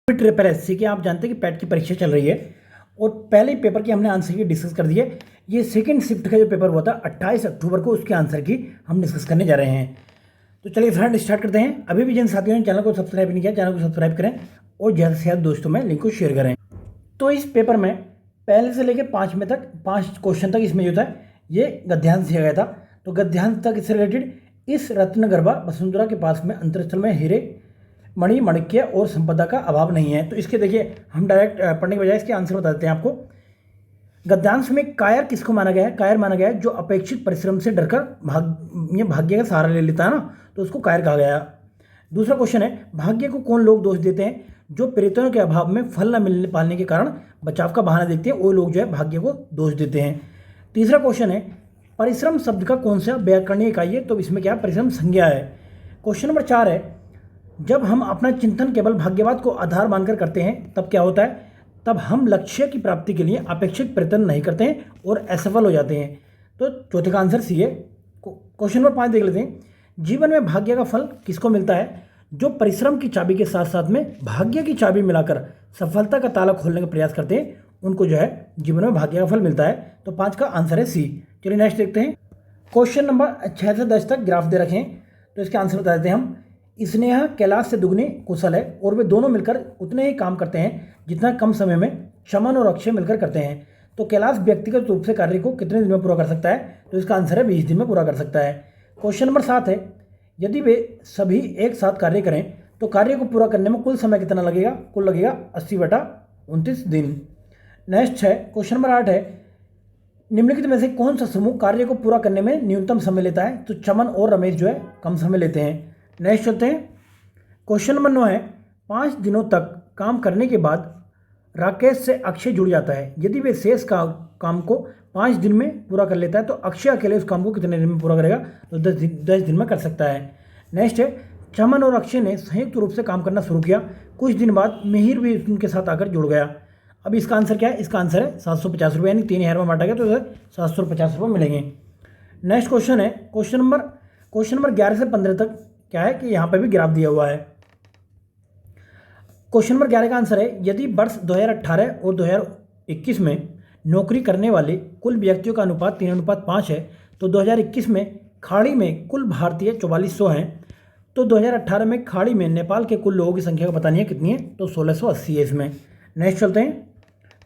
Triple SC की आप जानते हैं कि पैट की परीक्षा चल रही है और पहले पेपर की हमने आंसर की डिस्कस कर दी है। ये सेकंड शिफ्ट का जो पेपर हुआ था 28 अक्टूबर को, उसके आंसर की हम डिस्कस करने जा रहे हैं। तो चलिए फ्रेंड स्टार्ट करते हैं। अभी भी जिन साथियों ने चैनल को सब्सक्राइब नहीं किया, चैनल को सब्सक्राइब करें और ज़्यादा से ज़्यादा दोस्तों में लिंक को शेयर करें। तो इस पेपर में पहले से लेकर 5 में तक 5 क्वेश्चन तक इसमें जो था ये गद्यांश दिया गया था। तो गद्यांश तक इससे रिलेटेड, इस रत्नगर्भा वसुंधरा के पास में अंतरिस्थल में हीरे मणि माणिक्य और संपदा का अभाव नहीं है। तो इसके देखिए हम डायरेक्ट पढ़ने के बजाय इसके आंसर बता देते हैं आपको। गद्यांश में कायर किसको माना गया है? कायर माना गया है जो अपेक्षित परिश्रम से डरकर भाग्य का सहारा ले लेता है ना, तो उसको कायर कहा गया। दूसरा क्वेश्चन है, भाग्य को कौन लोग दोष देते हैं? जो प्रेरितों के अभाव में फल न मिलने पाने के कारण बचाव का बहाना देखते हैं, वो लोग जो है भाग्य को दोष देते हैं। तीसरा क्वेश्चन है, परिश्रम शब्द का कौन सा व्याकरणीय इकाई है? तो इसमें क्या परिश्रम संज्ञा है। क्वेश्चन नंबर 4 है, जब हम अपना चिंतन केवल भाग्यवाद को आधार मानकर करते हैं तब क्या होता है? तब हम लक्ष्य की प्राप्ति के लिए अपेक्षित प्रयत्न नहीं करते हैं और असफल हो जाते हैं। तो चौथे का आंसर सी है। क्वेश्चन नंबर 5 देख लेते हैं, जीवन में भाग्य का फल किसको मिलता है? जो परिश्रम की चाबी के साथ साथ में भाग्य की चाबी मिलाकर सफलता का ताला खोलने का प्रयास करते हैं, उनको जो है जीवन में भाग्य का फल मिलता है। तो 5 का आंसर है सी। चलिए नेक्स्ट देखते हैं। क्वेश्चन नंबर 6 से 10 तक ग्राफ दे रखे हैं, तो इसके आंसर बता देते हैं हम। स्नेहा कैलाश से दुगनी कुशल है और वे दोनों मिलकर उतने ही काम करते हैं जितना कम समय में चमन और अक्षय मिलकर करते हैं। तो कैलाश व्यक्तिगत रूप से कार्य को कितने दिन में पूरा कर सकता है? तो इसका आंसर है 20 दिन में पूरा कर सकता है। क्वेश्चन नंबर 7 है, यदि वे सभी एक साथ कार्य करें तो कार्य को पूरा करने में कुल समय कितना लगेगा? कुल लगेगा 80/29 दिन। नेक्स्ट है क्वेश्चन नंबर 8 है, निम्नलिखित में से कौन सा समूह कार्य को पूरा करने में न्यूनतम समय लेता है? तो चमन और रमेश जो है कम समय लेते हैं। नेक्स्ट चलते हैं। क्वेश्चन नंबर 9 है, 5 दिनों तक काम करने के बाद राकेश से अक्षय जुड़ जाता है। यदि वे शेष काम को 5 दिन में पूरा कर लेता है तो अक्षय अकेले उस काम को कितने दिन में पूरा करेगा? तो 10 दिन में कर सकता है। नेक्स्ट है, चमन और अक्षय ने संयुक्त रूप से काम करना शुरू किया। कुछ दिन बाद मिहिर भी उनके साथ आकर जुड़ गया। अब इसका आंसर क्या है? इसका आंसर है 750 रुपये, यानी 3000 में बांटा गया तो 750 रुपये मिलेंगे। नेक्स्ट क्वेश्चन है, क्वेश्चन नंबर 11 से 15 तक क्या है कि यहाँ पे भी ग्राफ दिया हुआ है। क्वेश्चन नंबर 11 का आंसर है, यदि वर्ष 2018 और 2021 में नौकरी करने वाले कुल व्यक्तियों का अनुपात 3:5 है तो 2021 में खाड़ी में कुल भारतीय 4400 हैं। तो 2018 में खाड़ी में नेपाल के कुल लोगों की संख्या का बतानी है कितनी है? तो 1680 है इसमें। नेक्स्ट चलते हैं।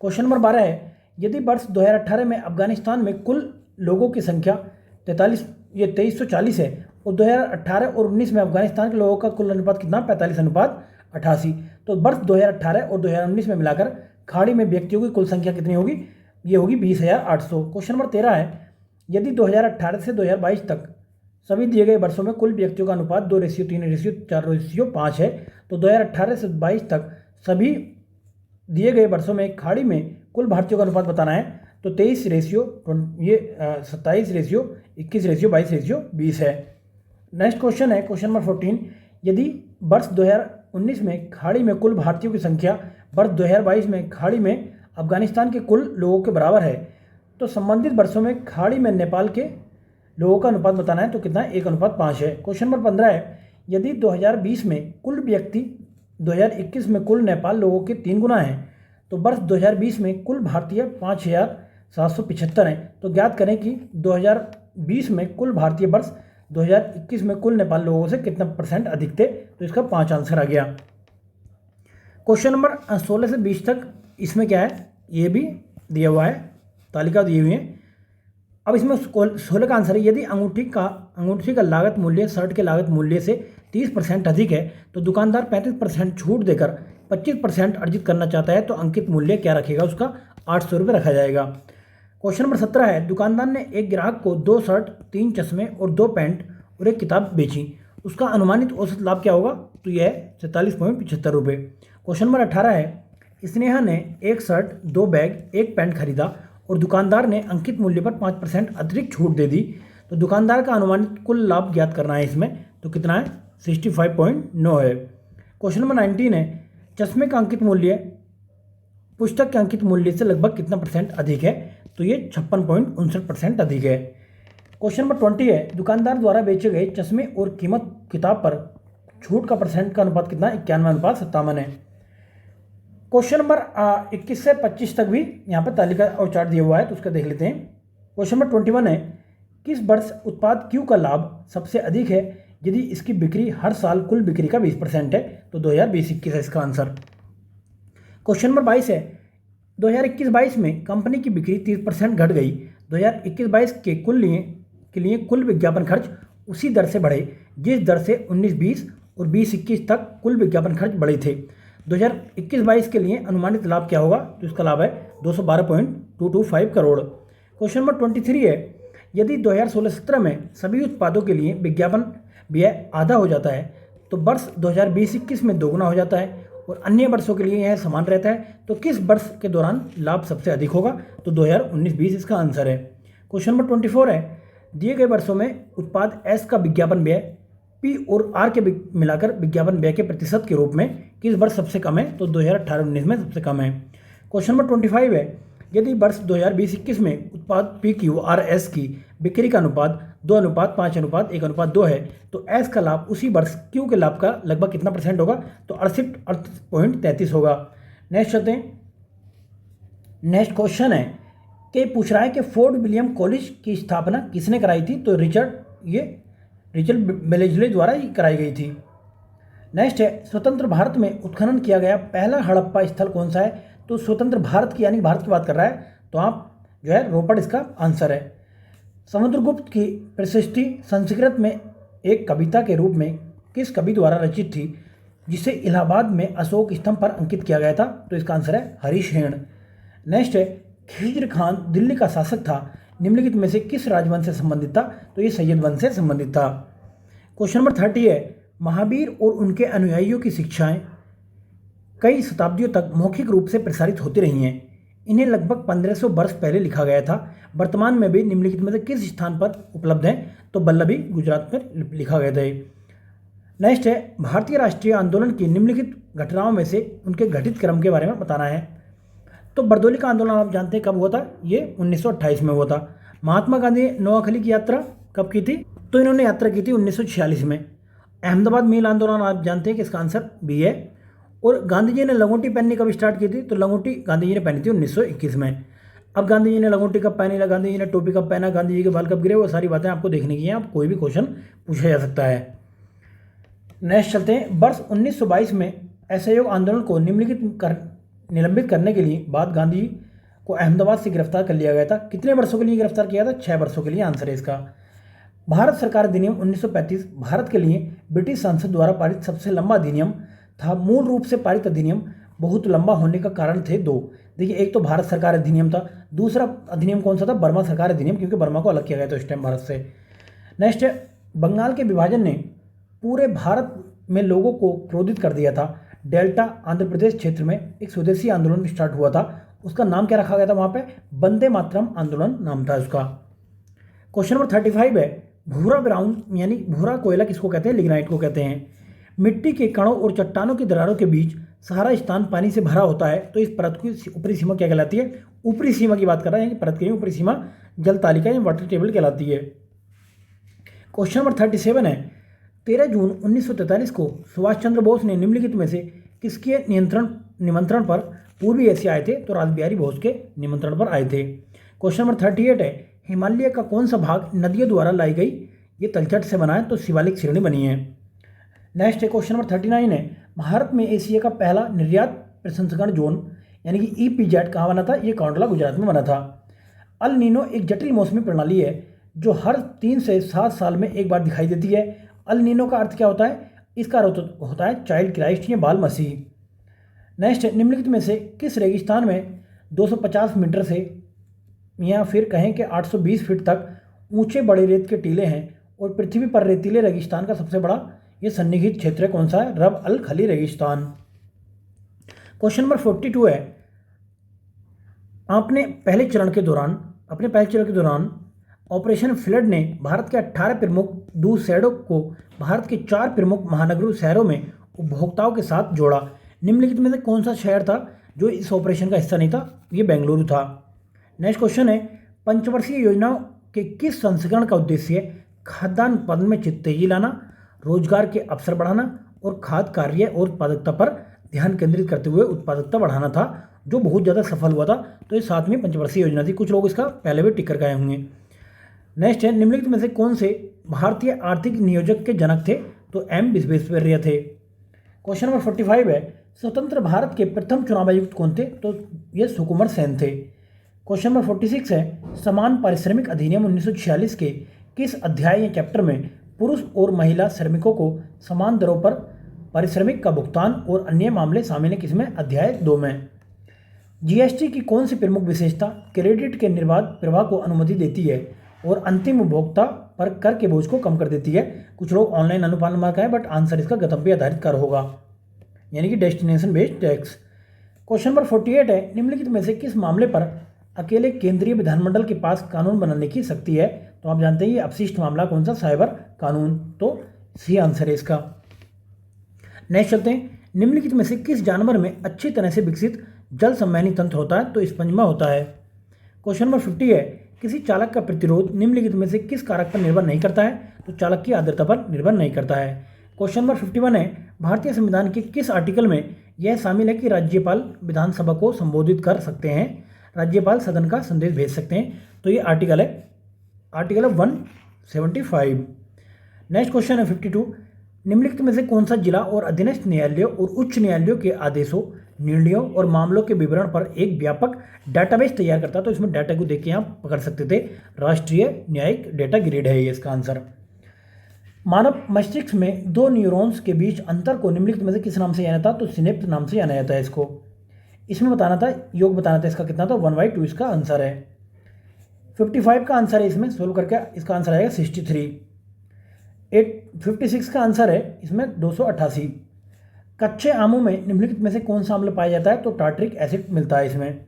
क्वेश्चन नंबर 12 है, यदि वर्ष 2018 में अफगानिस्तान में कुल लोगों की संख्या 2340 है और 2018 और 19 में अफगानिस्तान के लोगों का कुल अनुपात कितना? 45:88। तो वर्ष 2018 और 2019 में मिलाकर खाड़ी में व्यक्तियों की कुल संख्या कितनी होगी? ये होगी 20,800। क्वेश्चन नंबर 13 है, यदि 2018 से 2022 तक सभी दिए गए वर्षों में कुल व्यक्तियों का अनुपात 2:3:4:5 है तो 2018 से 22 तक सभी दिए गए वर्षों में खाड़ी में कुल भारतीयों का अनुपात बताना है। तो 27:21:20 है। नेक्स्ट क्वेश्चन है क्वेश्चन नंबर 14, यदि वर्ष 2019 में खाड़ी में कुल भारतीयों की संख्या वर्ष 2022 में खाड़ी में अफगानिस्तान के कुल लोगों के बराबर है तो संबंधित वर्षों में खाड़ी में नेपाल के लोगों का अनुपात बताना है। तो कितना? 1:5 है। क्वेश्चन नंबर 15 है, यदि 2020 में कुल व्यक्ति 2021 में कुल नेपाल लोगों के 3 गुना हैं तो वर्ष 2020 में कुल भारतीय 5775 हैं। तो ज्ञात करें कि 2020 में कुल भारतीय वर्ष 2021 में कुल नेपाल लोगों से कितना % अधिक थे? तो इसका 5 आंसर आ गया। क्वेश्चन नंबर 16 से 20 तक इसमें क्या है? ये भी दिया हुआ है, तालिका दी हुई है। अब इसमें 16 का आंसर है, यदि अंगूठी का लागत मूल्य शर्ट के लागत मूल्य से 30% अधिक है तो दुकानदार 35% छूट देकर 25% अर्जित करना चाहता है तो अंकित मूल्य क्या रखेगा? उसका 800 रुपये रखा जाएगा। क्वेश्चन नंबर 17 है, दुकानदार ने एक ग्राहक को 2 शर्ट 3 चश्मे और 2 पैंट और एक किताब बेची। उसका अनुमानित औसत लाभ क्या होगा? तो यह है 47.75 रुपये। क्वेश्चन नंबर 18 है, स्नेहा ने 1 शर्ट 2 बैग 1 पैंट खरीदा और दुकानदार ने अंकित मूल्य पर 5% अतिरिक्त छूट दे दी। तो दुकानदार का अनुमानित कुल लाभ ज्ञात करना है इसमें। तो कितना है? 65.9 है। क्वेश्चन नंबर 19 है, चश्मे का अंकित मूल्य पुस्तक के अंकित मूल्य से लगभग कितना % अधिक है? तो ये 56.59% अधिक है। क्वेश्चन नंबर 20 है, दुकानदार द्वारा बेचे गए चश्मे और कीमत किताब पर छूट का % का अनुपात कितना? 91:57 है। क्वेश्चन नंबर 21 से 25 तक भी यहाँ पर तालिका और चार्ट दिया हुआ है, तो उसका देख लेते हैं। क्वेश्चन नंबर 21 है, किस वर्ष उत्पाद क्यू का लाभ सबसे अधिक है यदि इसकी बिक्री हर साल कुल बिक्री का 20% है? तो 2020-21 है इसका आंसर। क्वेश्चन नंबर 22 है, 2021-22 में कंपनी की बिक्री 30% घट गई। 2021-22 के लिए कुल विज्ञापन खर्च उसी दर से बढ़े जिस दर से 19-20 और 20-21 तक कुल विज्ञापन खर्च बढ़े थे। 2021-22 के लिए अनुमानित लाभ क्या होगा? तो इसका लाभ है 212.225 करोड़। क्वेश्चन नंबर 23 है, यदि 2016-17 में सभी उत्पादों के लिए विज्ञापन व्यय आधा हो जाता है तो वर्ष 2020-21 में दोगुना हो जाता है और अन्य वर्षों के लिए यह समान रहता है, तो किस वर्ष के दौरान लाभ सबसे अधिक होगा? तो 2019-20 इसका आंसर है। क्वेश्चन नंबर 24 है, दिए गए वर्षों में उत्पाद एस का विज्ञापन व्यय पी और आर के मिलाकर विज्ञापन व्यय के प्रतिशत के रूप में किस वर्ष सबसे कम है? तो 2018-19 में सबसे कम है। क्वेश्चन नंबर 25 है, यदि वर्ष 2020-21 में उत्पाद पी क्यू आर एस की बिक्री का अनुपात 2:5:1:2 है तो एस का लाभ उसी वर्ष क्यू के लाभ का लगभग कितना % होगा? तो 68.33 होगा। नेक्स्ट चलते हैं। नेक्स्ट क्वेश्चन है कि पूछ रहा है कि फोर्ट विलियम कॉलेज की स्थापना किसने कराई थी? तो रिचर्ड बेलेजले द्वारा ही कराई गई थी। नेक्स्ट है, स्वतंत्र भारत में उत्खनन किया गया पहला हड़प्पा स्थल कौन सा है? तो स्वतंत्र भारत की यानी भारत की बात कर रहा है, तो आप जो है रोपड़ इसका आंसर है। समुद्रगुप्त की प्रशस्ति संस्कृत में एक कविता के रूप में किस कवि द्वारा रचित थी जिसे इलाहाबाद में अशोक स्तंभ पर अंकित किया गया था? तो इसका आंसर है हरीशेण। नेक्स्ट है, खिज्र खान दिल्ली का शासक था, निम्नलिखित में से किस राजवंश से संबंधित था? तो ये सैयद वंश से संबंधित था। क्वेश्चन नंबर 30 है, महावीर और उनके अनुयायियों की शिक्षाएं कई शताब्दियों तक मौखिक रूप से प्रसारित होती रही हैं। इन्हें लगभग 1500 वर्ष पहले लिखा गया था। वर्तमान में भी निम्नलिखित में से किस स्थान पर उपलब्ध है? तो बल्लभी गुजरात में लिखा गया था। नेक्स्ट है, भारतीय राष्ट्रीय आंदोलन की निम्नलिखित घटनाओं में से उनके घटित क्रम के बारे में बताना है। तो बरदौली का आंदोलन आप जानते हैं कब हुआ था? ये 1928 में हुआ था। महात्मा गांधी ने नोआखली की यात्रा कब की थी? तो इन्होंने यात्रा की थी 1946 में। अहमदाबाद मिल आंदोलन आप जानते हैं कि इसका आंसर बी है। और गांधी जी ने लंगोटी पहननी कब स्टार्ट की थी? तो लंगोटी गांधी जी ने पहनी थी 1921 में। अब गांधी जी ने लंगोटी कब पहनी, गांधी जी ने टोपी कब पहना, गांधी जी के बाल कब गिरे, वो सारी बातें आपको देखने की हैं। आप कोई भी क्वेश्चन पूछा जा सकता है। नेक्स्ट चलते हैं। वर्ष 1922 में असहयोग आंदोलन को निलंबित करने के लिए बाद गांधी को अहमदाबाद से गिरफ्तार कर लिया गया था। कितने वर्षों के लिए गिरफ्तार किया था? 6 वर्षों के लिए आंसर है इसका। भारत सरकार अधिनियम 1935 भारत के लिए ब्रिटिश संसद द्वारा पारित सबसे लंबा अधिनियम था। मूल रूप से पारित अधिनियम बहुत लंबा होने का कारण थे 2। देखिए, एक तो भारत सरकार अधिनियम था, दूसरा अधिनियम कौन सा था? बर्मा सरकार अधिनियम, क्योंकि बर्मा को अलग किया गया था उस टाइम भारत से। नेक्स्ट है, बंगाल के विभाजन ने पूरे भारत में लोगों को क्रोधित कर दिया था। डेल्टा आंध्र प्रदेश क्षेत्र में एक स्वदेशी आंदोलन स्टार्ट हुआ था, उसका नाम क्या रखा गया था वहाँ पे? वंदे मातरम आंदोलन नाम था उसका। क्वेश्चन नंबर 35 है, भूरा ब्राउन यानी भूरा कोयला किसको कहते हैं? लिग्नाइट को कहते हैं। मिट्टी के कणों और चट्टानों की दरारों के बीच सारा स्थान पानी से भरा होता है, तो इस परत की ऊपरी सीमा क्या कहलाती है? ऊपरी सीमा की बात कर रहे हैं कि परत की ऊपरी सीमा जल तालिका या वाटर टेबल कहलाती है। क्वेश्चन नंबर 37 है, 13 जून 1943 को सुभाष चंद्र बोस ने निम्नलिखित में से किसके निमंत्रण पर पूर्वी एशिया आए थे? तो रासबिहारी बोस के निमंत्रण पर आए थे। क्वेश्चन नंबर 38 है, हिमालय का कौन सा भाग नदियों द्वारा लाई गई ये तलछट से बना है? तो शिवालिक श्रेणी बनी है। नेक्स्ट है, क्वेश्चन नंबर 39 है, भारत में एशिया का पहला निर्यात प्रसंस्करण जोन यानी कि EPZ कहाँ बना था? ये कांडला गुजरात में बना था। अल नीनो एक जटिल मौसमी प्रणाली है जो हर 3 से 7 साल में एक बार दिखाई देती है। अल नीनो का अर्थ क्या होता है? इसका अर्थ होता है चाइल्ड क्राइस्ट या बाल मसीह। नेक्स्ट है, निम्नलिखित में से किस रेगिस्तान में 250 मीटर से या फिर कहें कि 820 फीट तक ऊंचे बड़े रेत के टीले हैं और पृथ्वी पर रेतीले रेगिस्तान का सबसे बड़ा ये सन्निहित क्षेत्र कौन सा है? रब अल खली रेगिस्तान। क्वेश्चन नंबर 42 है, अपने पहले चरण के दौरान ऑपरेशन फ्लड ने भारत के 18 प्रमुख दूध शहरों को भारत के 4 प्रमुख महानगरों शहरों में उपभोक्ताओं के साथ जोड़ा। निम्नलिखित में से कौन सा शहर था जो इस ऑपरेशन का हिस्सा नहीं था? ये बेंगलुरु था। नेक्स्ट क्वेश्चन है, पंचवर्षीय योजनाओं के किस संस्करण का उद्देश्य है? खाद्यान्न उत्पादन में तेजी लाना, रोजगार के अवसर बढ़ाना और खाद्य कार्य और उत्पादकता पर ध्यान केंद्रित करते हुए उत्पादकता बढ़ाना था, जो बहुत ज़्यादा सफल हुआ था। तो ये 7वीं पंचवर्षीय योजना थी। कुछ लोग इसका पहले भी टिक करके आए होंगे। नेक्स्ट है, निम्नलिखित में से कौन से भारतीय आर्थिक नियोजक के जनक थे? तो एम विश्वेश्वरैया थे। क्वेश्चन नंबर 45 है, स्वतंत्र भारत के प्रथम चुनाव आयुक्त कौन थे? तो ये सुकुमार सेन थे। क्वेश्चन नंबर 46 है, समान पारिश्रमिक अधिनियम 1946 के किस अध्याय या चैप्टर में पुरुष और महिला श्रमिकों को समान दरों पर पारिश्रमिक का भुगतान और अन्य मामले शामिल हैं? किसमें? अध्याय 2 में। जीएसटी की कौन सी प्रमुख विशेषता क्रेडिट के निर्बाध प्रवाह को अनुमति देती है और अंतिम उपभोक्ता पर कर के बोझ को कम कर देती है? कुछ लोग ऑनलाइन अनुपालन मार्क है, बट आंसर इसका गंतव्य आधारित कर होगा, यानी कि destination based tax. Question number 48 है, निम्नलिखित में से किस मामले पर अकेले केंद्रीय विधानमंडल के पास कानून बनाने की शक्ति है? तो आप जानते हैं ये अपशिष्ट मामला कौन सा? साइबर कानून। तो सी आंसर है इसका। नेक्स्ट चलते हैं, निम्नलिखित में से किस जानवर में अच्छी तरह से विकसित जल संवहनी तंत्र होता है? तो स्पंजमा होता है। क्वेश्चन नंबर 50 है, किसी चालक का प्रतिरोध निम्नलिखित में से किस कारक पर निर्भर नहीं करता है? तो चालक की आर्द्रता पर निर्भर नहीं करता है। क्वेश्चन नंबर 51 है, भारतीय संविधान के किस आर्टिकल में यह शामिल है कि राज्यपाल विधानसभा को संबोधित कर सकते हैं, राज्यपाल सदन का संदेश भेज सकते हैं? तो ये आर्टिकल है 175। नेक्स्ट क्वेश्चन है 52, निम्नलिखित में से कौन सा जिला और अधीनस्थ न्यायालयों और उच्च न्यायालयों के आदेशों, निर्णयों और मामलों के विवरण पर एक व्यापक डाटाबेस तैयार करता है? तो इसमें डाटा को देख के आप पकड़ सकते थे, राष्ट्रीय न्यायिक डेटा ग्रिड है ये इसका आंसर। मानव मस्तिष्क में दो न्यूरॉन्स के बीच अंतर को निम्नलिखित में से किस नाम से जाना था? तो सिनेप्स नाम से जाना जाता है इसको। इसमें बताना था, योग बताना था इसका कितना, तो 1/2 इसका आंसर है। 55 का आंसर है इसमें, सोल्व करके इसका आंसर आएगा 63। 56 का आंसर है इसमें 288। कच्चे आमों में निम्नलिखित में से कौन सा अम्ल पाया जाता है? तो टार्ट्रिक एसिड मिलता है इसमें।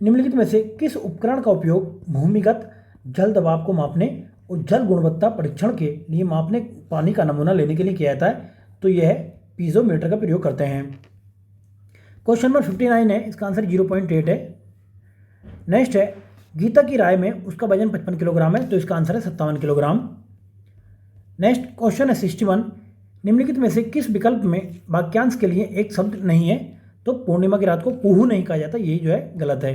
निम्नलिखित में से किस उपकरण का उपयोग भूमिगत जल दबाव को मापने और जल गुणवत्ता परीक्षण के लिए मापने पानी का नमूना लेने के लिए किया जाता है? तो यह है पीजोमीटर का प्रयोग करते हैं। क्वेश्चन नंबर 59 है, इसका आंसर 0.8 है। नेक्स्ट है, गीता की राय में उसका वजन 55 किलोग्राम है, तो इसका आंसर है 57 किलोग्राम। नेक्स्ट क्वेश्चन है 61, निम्नलिखित में से किस विकल्प में वाक्यांश के लिए एक शब्द नहीं है? तो पूर्णिमा की रात को कुहू नहीं कहा जाता, यही जो है गलत है।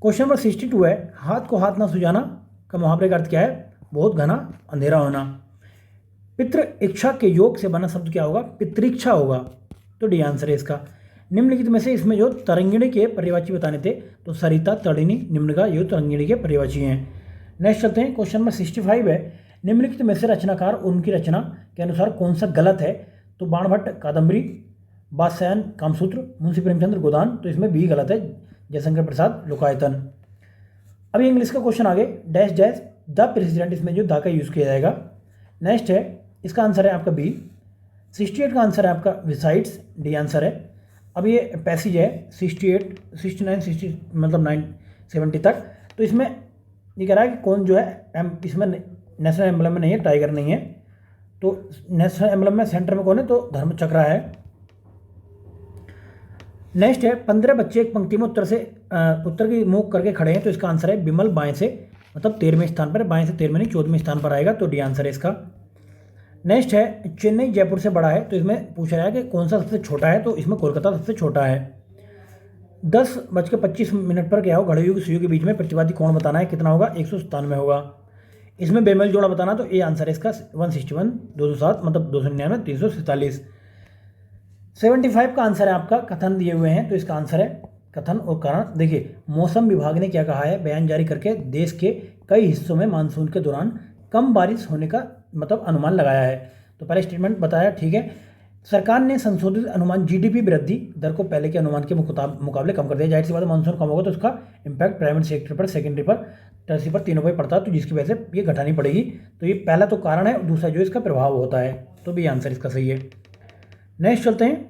क्वेश्चन नंबर 62 है, हाथ को हाथ ना सुझाना का मुहावरे का अर्थ क्या है? बहुत घना अंधेरा होना। पितृ इच्छा के योग से बना शब्द क्या होगा? पितृइच्छा होगा, तो डी आंसर है इसका। निम्नलिखित में से इसमें जो तरंगिणी के पर्यायवाची बताने थे, तो सरिता, तड़िनी, निम्नगा ये तरंगिणी के पर्यायवाची हैं। नेक्स्ट चलते हैं, क्वेश्चन नंबर 65 है, निम्नलिखित में से रचनाकार और उनकी रचना के अनुसार कौन सा गलत है? तो बाणभट्ट कादम्बरी, वात्स्यायन कामसूत्र, मुंशी प्रेमचंद्र गोदान, तो इसमें बी गलत है, जयशंकर प्रसाद लोकायतन। अभी इंग्लिश का क्वेश्चन आगे, डैश डैश द प्रेसिडेंट, इसमें जो द का यूज़ किया जाएगा। नेक्स्ट है, इसका आंसर है आपका बी। 68 का आंसर है आपका विसाइड्स, डी आंसर है। अब ये पैसेज है 68, 69, 60 मतलब 970 तक, तो इसमें ये कह रहा है कि कौन जो है इसमें नेशनल एम्बलम में नहीं है, टाइगर नहीं है, तो नेशनल एम्बलम में सेंटर में कौन है? तो धर्मचक्र है। नेक्स्ट है, 15 बच्चे एक पंक्ति में उत्तर की मुख करके खड़े हैं, तो इसका आंसर है विमल बाएं से, मतलब 13वें स्थान पर, बाएं से 13वें नहीं 14वें स्थान पर आएगा, तो डी आंसर है इसका। नेक्स्ट है, चेन्नई जयपुर से बड़ा है, तो इसमें पूछा जाए कि कौन सा सबसे छोटा है? तो इसमें कोलकाता सबसे छोटा है। 10:25 पर क्या हो, घड़ियों की सुइयों के बीच में प्रतिवादी कोण बताना है, कितना होगा? 197 होगा। इसमें बेमेल जोड़ा बताना, तो ए आंसर है इसका 161, 207 मतलब 299, 347। 75 का आंसर है आपका कथन दिए हुए हैं, तो इसका आंसर है कथन और कारण। देखिए, मौसम विभाग ने क्या कहा है, बयान जारी करके देश के कई हिस्सों में मानसून के दौरान कम बारिश होने का मतलब अनुमान लगाया है। तो पहले स्टेटमेंट बताया, ठीक है। सरकार ने संशोधित अनुमान जीडीपी वृद्धि दर को पहले के अनुमान के मुकाबले कम कर दिया। जाहिर सी बात है, मानसून कम होगा तो उसका इम्पैक्ट प्राइवेट सेक्टर पर, सेकेंडरी पर, टर्सरी पर, तीनों पर पड़ता है, तो जिसकी वजह से ये घटानी पड़ेगी। तो ये पहला तो कारण है, और दूसरा जो इसका प्रभाव होता है, तो भी आंसर इसका सही है। नेक्स्ट चलते हैं,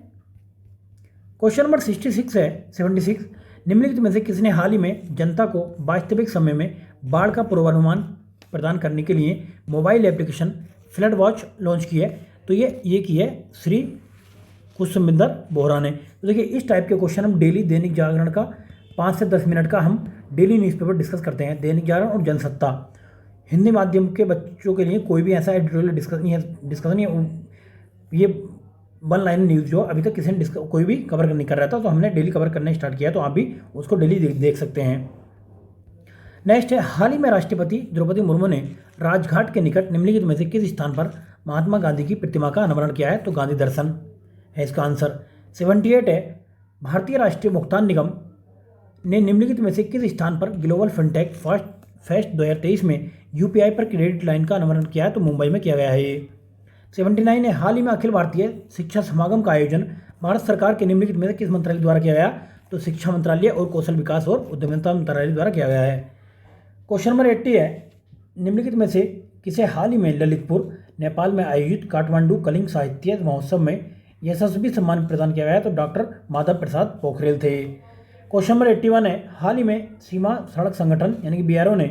क्वेश्चन नंबर 66 है 76, निम्नलिखित में से किसने हाल ही में जनता को वास्तविक समय में बाढ़ का पूर्वानुमान प्रदान करने के लिए mobile application flood watch launch की है? तो ये की है श्री कुशमिंदर बोहरा ने। तो देखिए, इस टाइप के क्वेश्चन हम डेली दैनिक जागरण का 5 से 10 मिनट का हम डेली न्यूज़पेपर डिस्कस करते हैं। दैनिक जागरण और जनसत्ता, हिंदी माध्यम के बच्चों के लिए कोई भी ऐसा एडिटोरियल डिस्कशन नहीं है। ये वन लाइन न्यूज़ जो अभी तक किसी ने कोई भी कवर नहीं कर रहा था, तो हमने डेली कवर करना स्टार्ट किया, तो आप भी उसको डेली देख सकते हैं। नेक्स्ट है, हाल ही में राष्ट्रपति द्रौपदी मुर्मू ने राजघाट के निकट निम्नलिखित में से किस स्थान पर महात्मा गांधी की प्रतिमा का अनावरण किया है? तो गांधी दर्शन है इसका आंसर। 78 है, भारतीय राष्ट्रीय भुगतान निगम ने निम्नलिखित में से किस स्थान पर ग्लोबल फिनटेक फेस्ट 2023 में यूपीआई पर क्रेडिट लाइन का अनावरण किया है? तो मुंबई में किया गया है ये। 79 है, हाल ही में अखिल भारतीय शिक्षा समागम का आयोजन भारत सरकार के निम्नलिखित में से किस मंत्रालय द्वारा किया गया? तो शिक्षा मंत्रालय और कौशल विकास और उद्यमिता मंत्रालय द्वारा किया गया है। क्वेश्चन नंबर 80 है, निम्नलिखित में से किसे हाल ही में ललितपुर नेपाल में आयोजित काठमांडू कलिंग साहित्य महोत्सव में यशस्वी सम्मान प्रदान किया गया है? तो डॉक्टर माधव प्रसाद पोखरेल थे। क्वेश्चन नंबर 81 है, हाल ही में सीमा सड़क संगठन यानी कि बीआरओ ने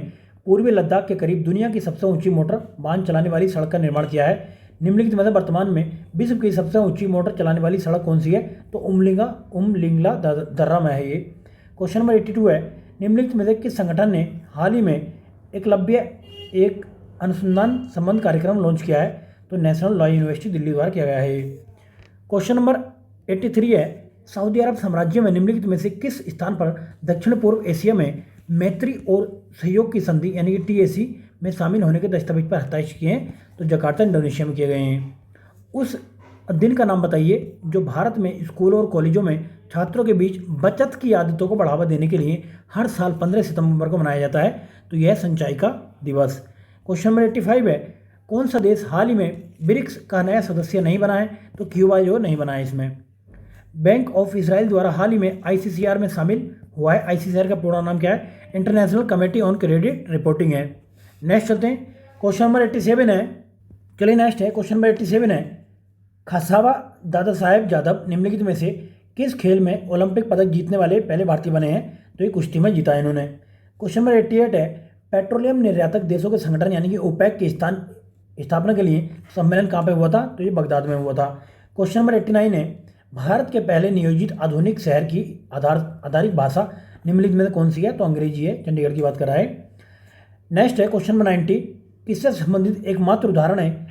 पूर्वी लद्दाख के करीब दुनिया की सबसे ऊंची मोटर वाहन चलाने वाली सड़क का निर्माण किया है। निम्नलिखित में से वर्तमान में विश्व की सबसे ऊंची मोटर चलाने वाली सड़क कौन सी है? तो उमलिंगला दर्रा में है ये। क्वेश्चन नंबर 82 है, निम्नलिखित में से किस संगठन ने हाल ही में एकलव्य एक अनुसंधान संबंध कार्यक्रम लॉन्च किया है? तो नेशनल लॉ यूनिवर्सिटी दिल्ली द्वारा किया गया है। क्वेश्चन नंबर 83 है, सऊदी अरब साम्राज्य में निम्नलिखित में से किस स्थान पर दक्षिण पूर्व एशिया में मैत्री और सहयोग की संधि यानी कि टीएसी में शामिल होने के दस्तावेज पर हस्ताक्षर किए हैं? तो जकार्ता इंडोनेशिया में किए गए हैं। उस दिन का नाम बताइए जो भारत में स्कूलों और कॉलेजों में छात्रों के बीच बचत की आदतों को बढ़ावा देने के लिए हर साल 15 सितंबर को मनाया जाता है? तो यह संचय का दिवस। क्वेश्चन नंबर 85 है, कौन सा देश हाल ही में ब्रिक्स का नया सदस्य नहीं बना है? तो क्यूबा जो नहीं बना है इसमें। बैंक ऑफ इसराइल द्वारा हाल ही में आईसीसीआर में शामिल हुआ है। आईसीसीआर का पूरा नाम क्या है? International committee on credit reporting है। नेक्स्ट चलते हैं, क्वेश्चन नंबर 87 है। चलिए नेक्स्ट है, क्वेश्चन नंबर 87 है, खासावा दादा साहेब जादव निम्नलिखित में से किस खेल में ओलंपिक पदक जीतने वाले पहले भारतीय बने हैं? तो ये कुश्ती में जीता है इन्होंने। क्वेश्चन नंबर 88 है, पेट्रोलियम निर्यातक देशों के संगठन यानी कि ओपेक की स्थापना के लिए सम्मेलन कहाँ पे हुआ था? तो ये बगदाद में हुआ था। क्वेश्चन नंबर 89 है, भारत के पहले नियोजित आधुनिक शहर की आधारित भाषा निम्नलिखित में से कौन सी है? तो अंग्रेजी है, चंडीगढ़ की बात कर रहा है। नेक्स्ट है, क्वेश्चन नंबर 90, किससे संबंधित एकमात्र उदाहरण है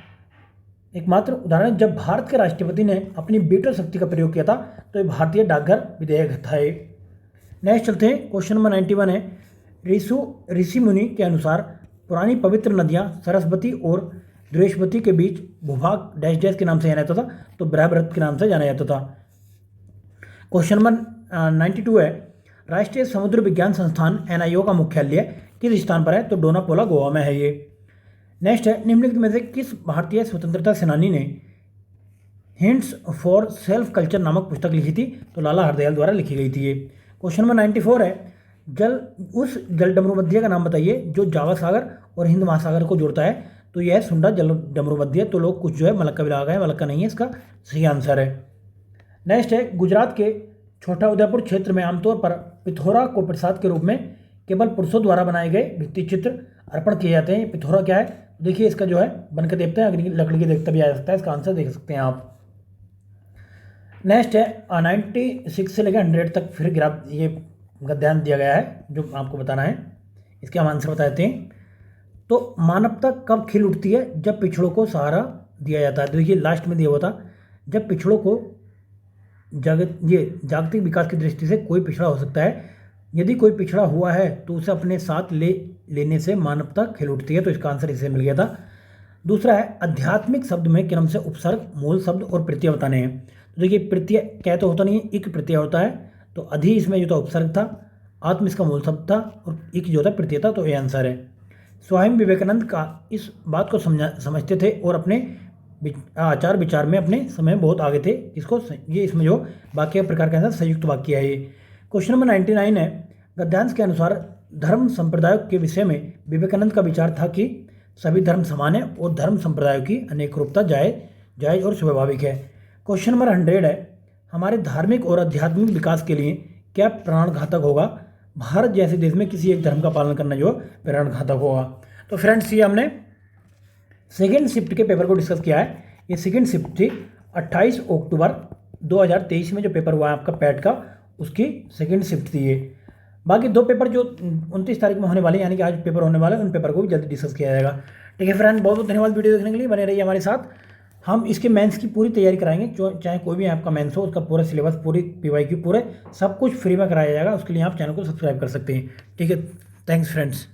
जब भारत के राष्ट्रपति ने अपनी वीटो शक्ति का प्रयोग किया था? तो ये भारतीय डाकघर विधेयक था। नेक्स्ट चलते हैं, क्वेश्चन नंबर 91 है, ऋषि मुनि के अनुसार पुरानी पवित्र नदियां सरस्वती और द्वेषवती के बीच भूभाग डैश डैश के नाम से जाना जाता था? तो ब्रह्मरथ के नाम से जाना जाता था। क्वेश्चन नंबर 92 है, राष्ट्रीय समुद्र विज्ञान संस्थान एनआईओ का मुख्यालय किस स्थान पर है? तो डोनापोला गोवा में है ये। नेक्स्ट है, निम्नलिखित में से किस भारतीय स्वतंत्रता सेनानी ने हिंट्स फॉर सेल्फ कल्चर नामक पुस्तक लिखी थी? तो लाला हरदयाल द्वारा लिखी गई थी ये। क्वेश्चन नंबर 94 है, उस जलडमरूमध्य का नाम बताइए जो जावा सागर और हिंद महासागर को जोड़ता है? तो यह है सुंडा जलडमरूमध्य। तो लोग कुछ जो है मलक्का भी लगा है, मलक्का नहीं है इसका सही आंसर है। नेक्स्ट है, गुजरात के छोटा उदयपुर क्षेत्र में आमतौर पर पिथौरा को प्रसाद के रूप में केवल पुरुषों द्वारा बनाए गए भित्ति चित्र अर्पण किए जाते हैं। पिथौरा क्या है? देखिए इसका जो है बन के देवता है, अग्नि लकड़ी के देवता भी आ सकता है, इसका आंसर देख सकते हैं आप। नेक्स्ट है, 96 से लेकर 100 तक फिर ग्राफ ये गद्यांश दिया गया है जो आपको बताना है, इसके हम आंसर बता देते हैं। तो मानवता कब खिल उठती है? जब पिछड़ों को सहारा दिया जाता है। देखिए लास्ट में दिया हुआ था, जब पिछड़ों को जागतिक विकास की दृष्टि से कोई पिछड़ा हो सकता है, यदि कोई पिछड़ा हुआ है तो उसे अपने साथ लेने से मानवता खिल उठती है। तो इसका आंसर इसे मिल गया था। दूसरा है, आध्यात्मिक शब्द में क्रम से उपसर्ग, मूल शब्द और प्रत्यय बताने हैं। तो देखिए प्रत्यय क्या तो होता नहीं है, इक प्रत्यय होता है। तो अधि इसमें जो था उपसर्ग था, आत्म इसका मूल शब्द था और इक जो था प्रत्यय था। तो ये आंसर है। स्वामी विवेकानंद का इस बात को समझते थे और अपने आचार विचार में अपने समय बहुत आगे थे। इसको ये इसमें जो वाक्य प्रकार का संयुक्त वाक्य है ये। क्वेश्चन नंबर 99 है, गद्यांश के अनुसार धर्म संप्रदायों के विषय में विवेकानंद का विचार था कि सभी धर्म समान है और धर्म संप्रदायों की अनेक रूपता जायज और स्वाभाविक है। क्वेश्चन नंबर 100 है, हमारे धार्मिक और आध्यात्मिक विकास के लिए क्या प्राणघातक होगा? भारत जैसे देश में किसी एक धर्म का पालन करना जो प्राणघातक होगा। तो फ्रेंड्स ये हमने सेकेंड शिफ्ट के पेपर को डिस्कस किया है। ये सेकेंड शिफ्ट थी 28 अक्टूबर 2023 में जो पेपर हुआ है आपका पैट का, उसकी सेकेंड शिफ्ट थी ये। बाकी दो पेपर जो 29 तारीख में होने वाले यानी कि आज पेपर होने वाले, उन पेपर को भी जल्दी डिस्कस किया जाएगा। ठीक है फ्रेंड, बहुत बहुत धन्यवाद वीडियो देखने के लिए, बने रहिए हमारे साथ। हम इसके मेंस की पूरी तैयारी कराएंगे, जो चाहे कोई भी आपका मेंस हो उसका पूरा सिलेबस, पूरी PYQ, पूरे सब कुछ फ्री में कराया जाएगा। उसके लिए आप चैनल को सब्सक्राइब कर सकते हैं। ठीक है, थैंक्स फ्रेंड्स।